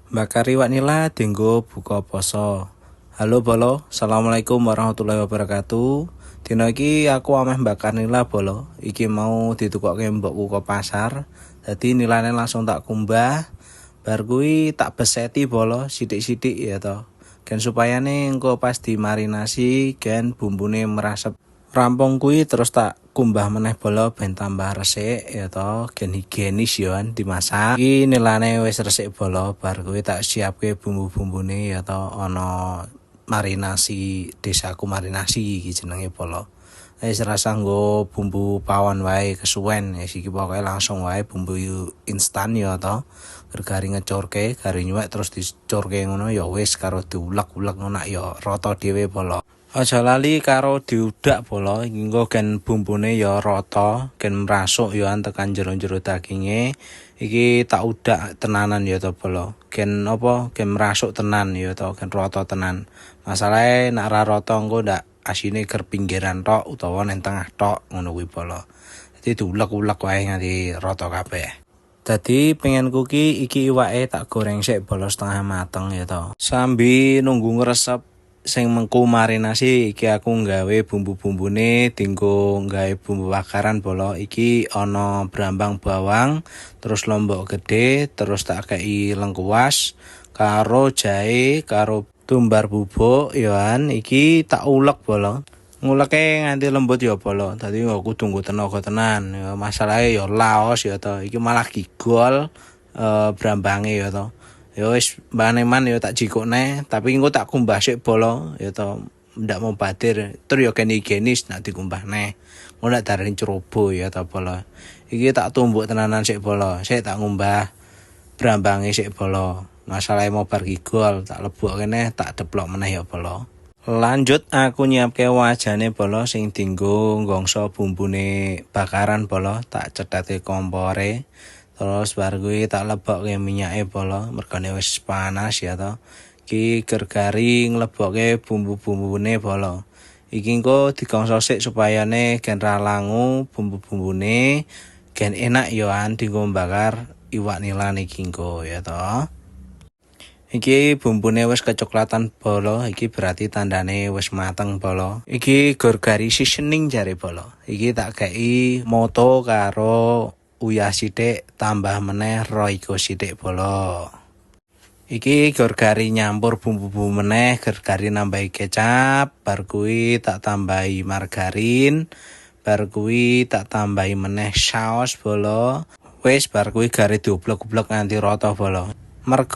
Bakar iwak nila dienggo buka poso. Halo bolo, assalamualaikum warahmatullahi wabarakatuh. Dino iki aku ameh bakar nila bolo. Iki mau ditukokke mbokku ke pasar. Dadi nilane langsung tak kumbah. Bar kuwi tak beseti bolo sithik-sithik ya to. Gen supayane engko pas dimarinasi gen bumbune meresep. Rampung kuwi terus tak kumbah meneh bolo ben tambah resik ya to, gen higienis ya dimasak. Iki nilane wis resik bolo, bar kuwi tak siapke bumbu-bumbune ya to, ana marinasi desaku marinasi iki jenenge bolo. Wis rasa nggo bumbu pawon wae kesuwen, ya iki pokoke langsung wae bumbu instan ya to. Gergari ngecurke, gari nyuwek terus dicurke ngono ya wis karo diulek-ulek ngono ya rata dhewe bolo. Aja lali karo diudak bolo, engko gen bumbune ya rata, gen mrasuk ya tekan jero-jero daginge. Iki tak udak tenanan ya to bolo. Gen apa? Gen mrasuk tenan ya to, gen rata tenan. Masalahe nek ra rata engko ndak asine ger pinggiran tok utawa nang tengah tok ngono kuwi bolo. Dadi diulek-ulek wae nganti rata kabeh. Dadi pengenku ki iki iwake tak goreng sik bolo setengah mateng ya to. Sambil nunggu ngresep sing mengku marinasi iki aku nggawe bumbu-bumbune dienggo nggawe bumbu bakaran bolo. Iki ana brambang bawang, terus lombok gede, terus tak kei lengkuas karo jahe, karo tumbar bubuk yoan iki tak ulek bolo. Nguleke nganti lembut ya bolo. Dadi aku tunggu tenaga tenan. Ya masalahe ya laos ya to. Iki malah gigol brambange ya to. Ya wis baneman ya tak jikokne, tapi engko tak kumbah sik bolo ya to. Ndak mau badir, tur ya gen higienis nek dikumbah neh. Ngono nek darani cerobo ya to bolo. Iki tak tumbuk tenanan sik bolo, sik tak ngumbah brambange sik bolo. Masalahe mau bar gigol, tak lebokke neh, tak deplok meneh ya bolo. Lanjut aku nyiapke wajane bolo sing dienggo nggongso bumbune bakaran bolo, tak cedhake kompore. Terus bar kuwi tak lebokke minyake bolo, mergane wis panas ya to. Iki gergari nglebokke bumbu-bumbune bolo. Iki engko digongso sik supayane gen ra langu bumbu-bumbune, gen enak yoan dienggo bakar iwak nila niki engko ya to. Iki bumbune wis kecoklatan bolo, iki berarti tandane wis mateng bolo. Iki gergari seasoning jare bolo. Iki tak kei moto karo uyah sithik tambah meneh roiko sithik bolo. Iki gergari nyampur bumbu-bumbu meneh, gergari nambahi kecap, bar kuwi tak tambahi margarin, bar kuwi tak tambahi meneh saos bolo. Wis bar kuwi gare dioblek-oblek nganti rata bolo.